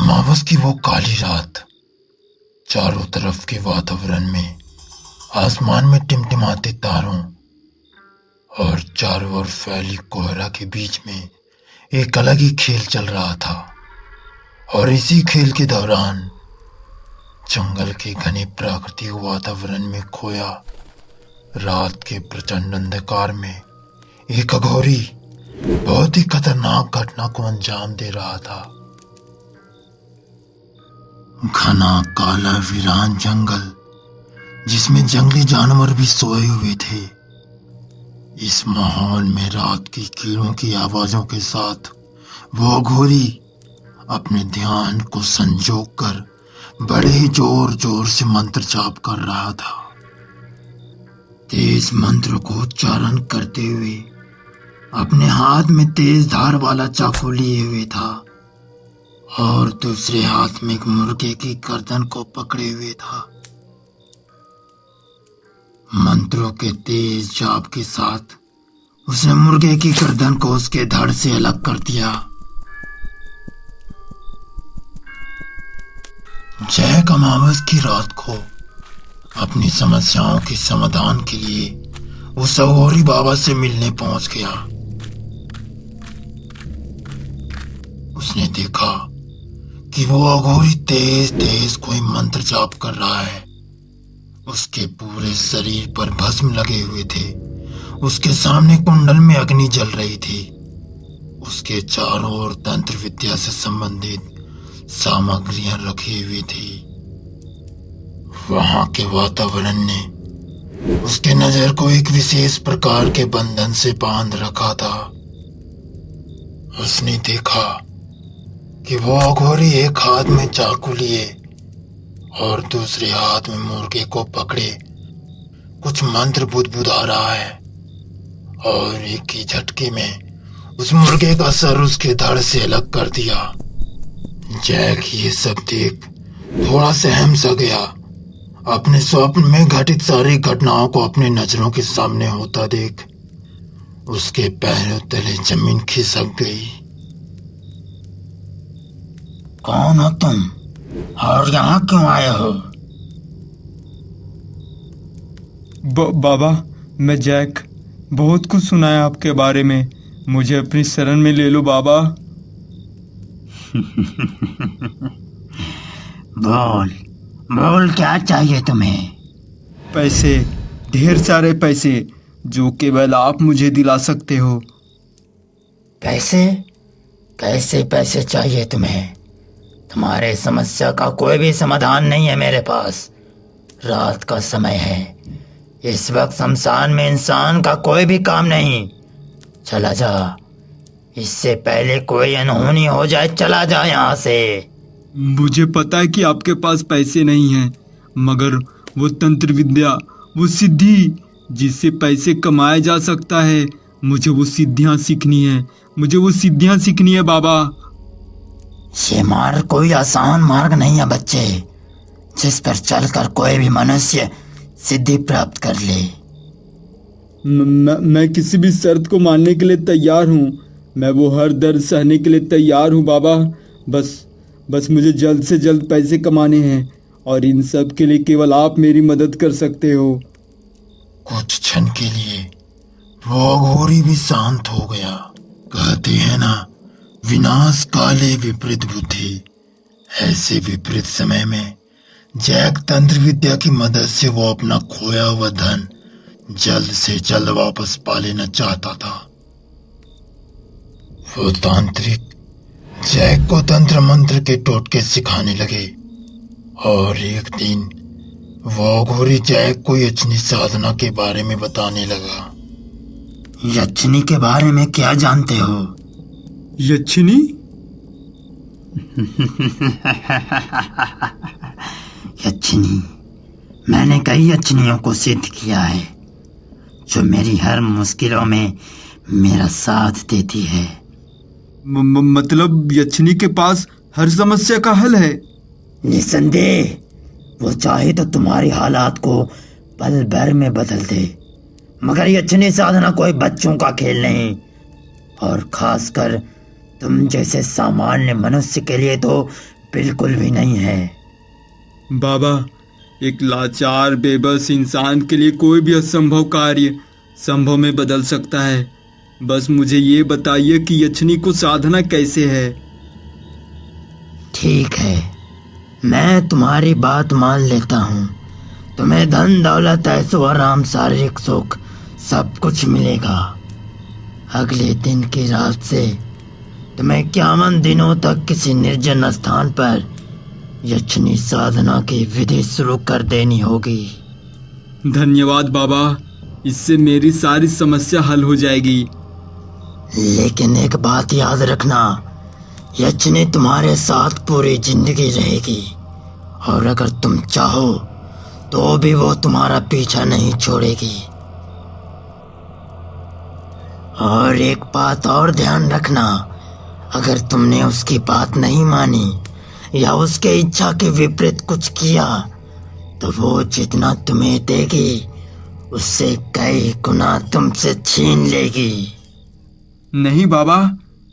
अमावस की वो काली रात, चारों तरफ के वातावरण में, आसमान में टिमटिमाते तारों और चारों ओर फैली कोहरा के बीच में एक अलग ही खेल चल रहा था। और इसी खेल के दौरान जंगल के घने प्राकृतिक वातावरण में खोया रात के प्रचंड अंधकार में एक अघोरी बहुत ही खतरनाक घटना को अंजाम दे रहा था। घना काला वीरान जंगल जिसमें जंगली जानवर भी सोए हुए थे। इस माहौल में रात की कीड़ों की आवाजों के साथ वो अघोरी अपने ध्यान को संजोग कर बड़े ही जोर जोर से मंत्र जाप कर रहा था। तेज मंत्र को उच्चारण करते हुए अपने हाथ में तेज धार वाला चाकू लिए हुए था और दूसरे हाथ में एक मुर्गे की गर्दन को पकड़े हुए था। मंत्रों के तेज जाप के साथ उसने मुर्गे की गर्दन को उसके धड़ से अलग कर दिया। जैक अमावस की रात को अपनी समस्याओं के समाधान के लिए उस अघोरी बाबा से मिलने पहुंच गया। उसने देखा कि वो अघोरी तेज तेज कोई मंत्र जाप कर रहा है। उसके पूरे शरीर पर भस्म लगे हुए थे। उसके सामने कुंडल में अग्नि जल रही थी। उसके चारों ओर तंत्र विद्या से संबंधित सामग्रियां रखी हुई थी। वहां के वातावरण ने उसके नजर को एक विशेष प्रकार के बंधन से बांध रखा था। उसने देखा कि वो अघोरी एक हाथ में चाकू लिए और दूसरे हाथ में मुर्गे को पकड़े कुछ मंत्र बुदबुदा रहा है और एक ही झटके में उस मुर्गे का सर उसके धड़ से अलग कर दिया। जैक ये सब देख थोड़ा सहम सा गया। अपने स्वप्न में घटित सारी घटनाओं को अपने नजरों के सामने होता देख उसके पैरों तले जमीन खिसक गई। कौन हो तुम और यहाँ क्यों आए हो? बाबा, मैं जैक। बहुत कुछ सुना है आपके बारे में। मुझे अपनी शरण में ले लो बाबा। बोल बोल, क्या चाहिए तुम्हें? पैसे, ढेर सारे पैसे जो केवल आप मुझे दिला सकते हो। पैसे? कैसे पैसे चाहिए तुम्हें? तुम्हारे समस्या का कोई भी समाधान नहीं है मेरे पास। रात का समय है। इस वक्त शमशान में इंसान का कोई भी काम नहीं। चला जा, इससे पहले कोई अनहोनी हो जाए। चला जा यहाँ से। मुझे पता है कि आपके पास पैसे नहीं हैं, मगर वो तंत्र विद्या, वो सिद्धि जिससे पैसे कमाया जा सकता है, मुझे वो सिद्धियाँ सीखनी है। मुझे वो सिद्धियाँ सीखनी है बाबा। ये मार्ग कोई आसान मार्ग नहीं है बच्चे, जिस पर चलकर कोई भी मनुष्य सिद्धि प्राप्त कर ले। मैं किसी भी शर्त को मानने के लिए तैयार हूँ। मैं वो हर दर्द सहने के लिए तैयार हूँ बाबा। बस मुझे जल्द से जल्द पैसे कमाने हैं और इन सब के लिए केवल आप मेरी मदद कर सकते हो। कुछ क्षण के लिए वो अघोरी भी शांत हो गया। कहते हैं ना, विनाश काले विपरीत बुद्धि। ऐसे विपरीत समय में जैक तंत्र विद्या की मदद से वो अपना खोया हुआ धन जल्द से जल्द वापस पा लेना चाहता था। वो तांत्रिक जैक को तंत्र मंत्र के टोटके सिखाने लगे और एक दिन वो अघोरी जैक को यक्षिणी साधना के बारे में बताने लगा। यक्षिणी के बारे में क्या जानते हो? यक्षिणी? यक्षिणी, मैंने कई यक्षिणियों को सिद्ध किया है जो मेरी हर मुश्किलों में मेरा साथ देती है। मतलब यक्षिणी के पास हर समस्या का हल है? निसंदेह, वो चाहे तो तुम्हारी हालात को पल भर में बदल दे, मगर यक्षिणी साधना कोई बच्चों का खेल नहीं, और खासकर तुम जैसे सामान्य मनुष्य के लिए तो बिल्कुल भी नहीं है। बाबा, एक लाचार बेबस इंसान के लिए कोई भी असंभव कार्य संभव में बदल सकता है। बस मुझे ये बताइए कि यक्षिणी को साधना कैसे है। ठीक है, मैं तुम्हारी बात मान लेता हूँ। तुम्हें धन दौलत ऐशो आराम शारीरिक सुख सब कुछ मिलेगा। अगले दिन की रात से तुम्हें 51 दिनों तक किसी निर्जन स्थान पर यक्षिणी साधना की विधि शुरू कर देनी होगी। धन्यवाद बाबा, इससे मेरी सारी समस्या हल हो जाएगी। लेकिन एक बात याद रखना, यक्षिणी तुम्हारे साथ पूरी जिंदगी रहेगी और अगर तुम चाहो तो भी वो तुम्हारा पीछा नहीं छोड़ेगी। और एक बात और ध्यान रखना, अगर तुमने उसकी बात नहीं मानी या उसके इच्छा के विपरीत कुछ किया तो वो जितना तुम्हें देगी उससे कई गुना तुमसे छीन लेगी। नहीं बाबा,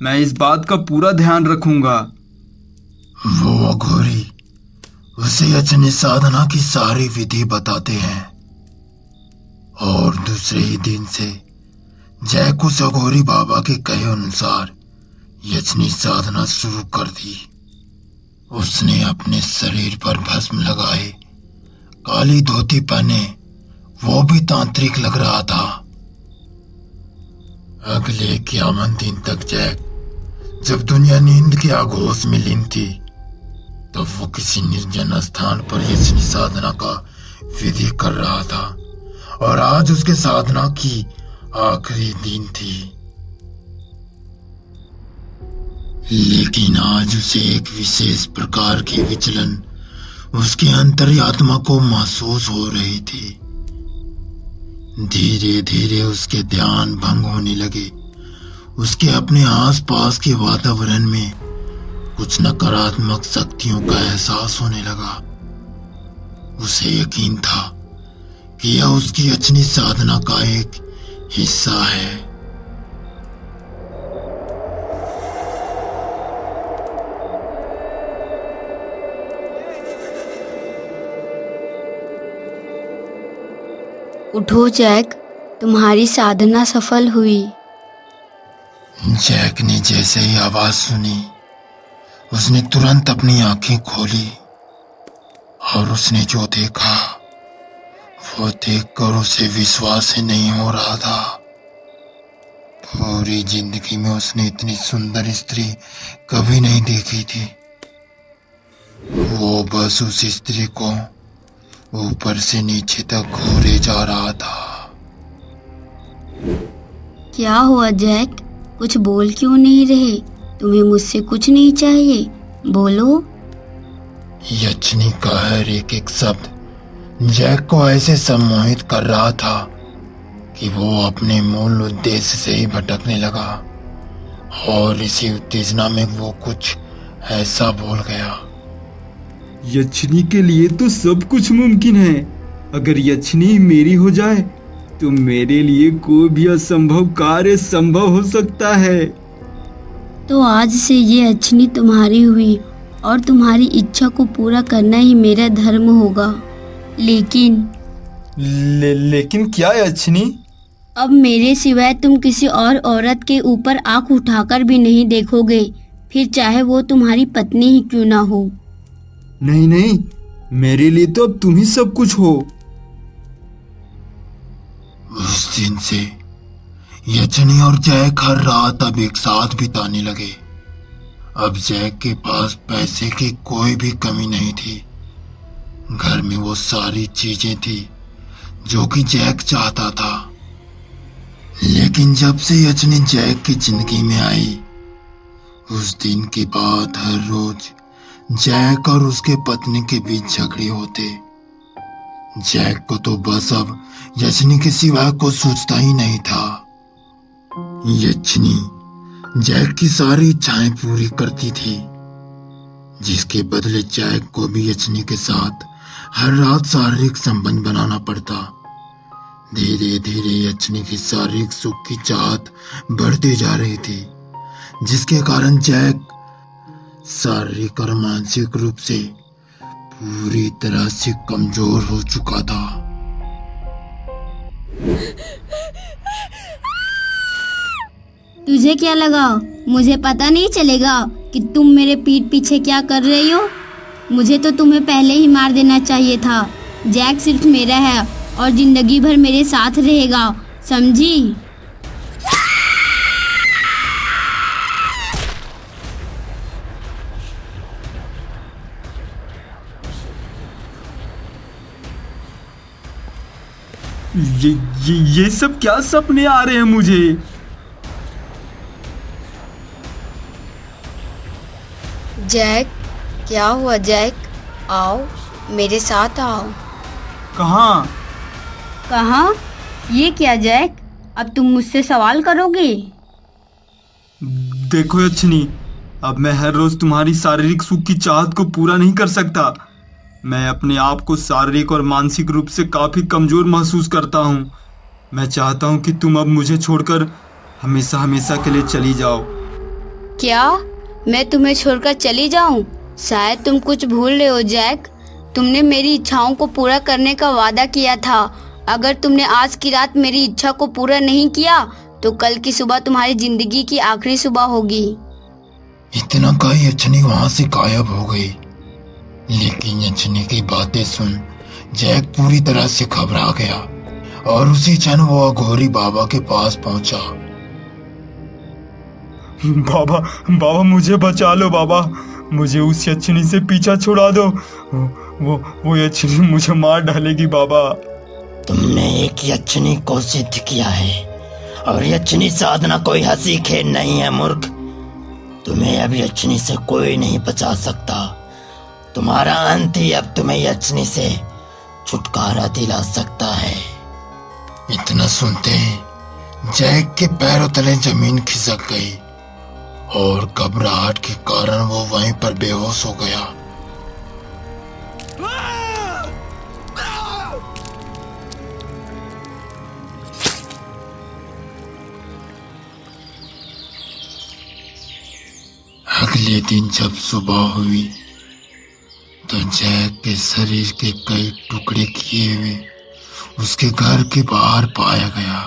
मैं इस बात का पूरा ध्यान रखूंगा। वो अघोरी उसे यक्षिणी साधना की सारी विधि बताते हैं और दूसरे ही दिन से जैक उस अघोरी बाबा के कहे अनुसार यक्षिणी साधना शुरू कर दी। उसने अपने शरीर पर भस्म लगाए, काली धोती पहने, वो भी तांत्रिक लग रहा था। अगले 51 दिन तक जैक जब दुनिया नींद के आगोश में लीन थी तब वो किसी निर्जन स्थान पर यक्षिणी साधना का विधि कर रहा था और आज उसके साधना की आखिरी दिन थी। लेकिन आज उसे एक विशेष प्रकार की विचलन उसके अंतर्यात्मा को महसूस हो रही थी। धीरे धीरे उसके ध्यान भंग होने लगे। उसके अपने आसपास के वातावरण में कुछ नकारात्मक शक्तियों का एहसास होने लगा। उसे यकीन था कि यह उसकी यक्षिणी साधना का एक हिस्सा है। उठो जैक, तुम्हारी साधना सफल हुई। जैक ने जैसे ही आवाज सुनी उसने तुरंत अपनी आंखें खोली और उसने जो देखा वो देखकर उसे विश्वास ही नहीं हो रहा था। पूरी जिंदगी में उसने इतनी सुंदर स्त्री कभी नहीं देखी थी। वो बस उस स्त्री को ऊपर से नीचे तक घूरे जा रहा था। क्या हुआ जैक, कुछ बोल क्यों नहीं रहे? तुम्हें मुझसे कुछ नहीं चाहिए, बोलो। यक्षिणी का हर एक एक शब्द जैक को ऐसे सम्मोहित कर रहा था कि वो अपने मूल उद्देश्य से ही भटकने लगा और इसी उत्तेजना में वो कुछ ऐसा बोल गया। यक्षिणी के लिए तो सब कुछ मुमकिन है। अगर यक्षिणी मेरी हो जाए तो मेरे लिए कोई भी असंभव कार्य संभव हो सकता है। तो आज से ये यक्षिणी तुम्हारी हुई और तुम्हारी इच्छा को पूरा करना ही मेरा धर्म होगा। लेकिन क्या यक्षिणी? अब मेरे सिवाय तुम किसी और औरत के ऊपर आंख उठाकर भी नहीं देखोगे, फिर चाहे वो तुम्हारी पत्नी ही क्यों ना हो। नहीं नहीं, मेरे लिए तो अब तुम ही सब कुछ हो। उस दिन से यक्षिणी और जैक हर रात अब एक साथ बिताने लगे। अब जैक के पास पैसे की कोई भी कमी नहीं थी। घर में वो सारी चीजें थी जो कि जैक चाहता था। लेकिन जब से यक्षिणी जैक की जिंदगी में आई उस दिन के बाद हर रोज जैक और उसके पत्नी के बीच झगड़े होते। जैक को तो बस अब यक्षिणी के सिवा कुछ सोचता ही नहीं था। यक्षिणी जैक की सारी इच्छाएं पूरी करती थी, जिसके बदले जैक को भी यक्षिणी के साथ हर रात शारीरिक संबंध बनाना पड़ता। धीरे धीरे यक्षिणी की शारीरिक सुख की चाहत बढ़ती जा रही थी, जिसके कारण जैक शारीरिक और मानसिक रूप से पूरी तरह से कमजोर हो चुका था। तुझे क्या लगा मुझे पता नहीं चलेगा कि तुम मेरे पीठ पीछे क्या कर रही हो? मुझे तो तुम्हें पहले ही मार देना चाहिए था। जैक सिर्फ मेरा है और जिंदगी भर मेरे साथ रहेगा, समझी? ये सब क्या सपने आ रहे हैं मुझे? जैक, क्या हुआ जैक? आओ, मेरे साथ आओ। कहाँ? कहाँ? ये क्या जैक? अब तुम मुझसे सवाल करोगे? देखो यक्षिणी, अब मैं हर रोज तुम्हारी शारीरिक सुख की चाहत को पूरा नहीं कर सकता। मैं अपने आप को शारीरिक और मानसिक रूप से काफी कमजोर महसूस करता हूँ। मैं चाहता हूँ कि तुम अब मुझे छोड़कर हमेशा हमेशा के लिए चली जाओ। क्या मैं तुम्हें छोड़कर चली जाऊं? शायद तुम कुछ भूल रहे हो जैक। तुमने मेरी इच्छाओं को पूरा करने का वादा किया था। अगर तुमने आज की रात मेरी इच्छा को पूरा नहीं किया तो कल की सुबह तुम्हारी जिंदगी की आखिरी सुबह होगी। इतना कही यक्षिणी वहां से गायब हो गई। लेकिन यक्षिणी की बातें सुन जैक पूरी तरह से घबरा गया और उसी क्षण वो अघोरी बाबा के पास पहुंचा। बाबा मुझे बचा लो बाबा। मुझे उस यक्षिणी से पीछा छुड़ा दो। वो यक्षिणी मुझे मार डालेगी बाबा। तुमने एक यक्षिणी को सिद्ध किया है और यक्षिणी साधना कोई हंसी खेल नहीं है मूर्ख। तुम्हें अब यक्षिणी से कोई नहीं बचा सकता। तुम्हारा अंत ही अब तुम्हें यक्षिणी से छुटकारा दिला सकता है। इतना सुनते ही जैक के पैरों तले जमीन खिसक गई और घबराहट के कारण वो वहीं पर बेहोश हो गया। अगले दिन जब सुबह हुई तो जैक के शरीर के कई टुकड़े किए हुए उसके घर के बाहर पाया गया।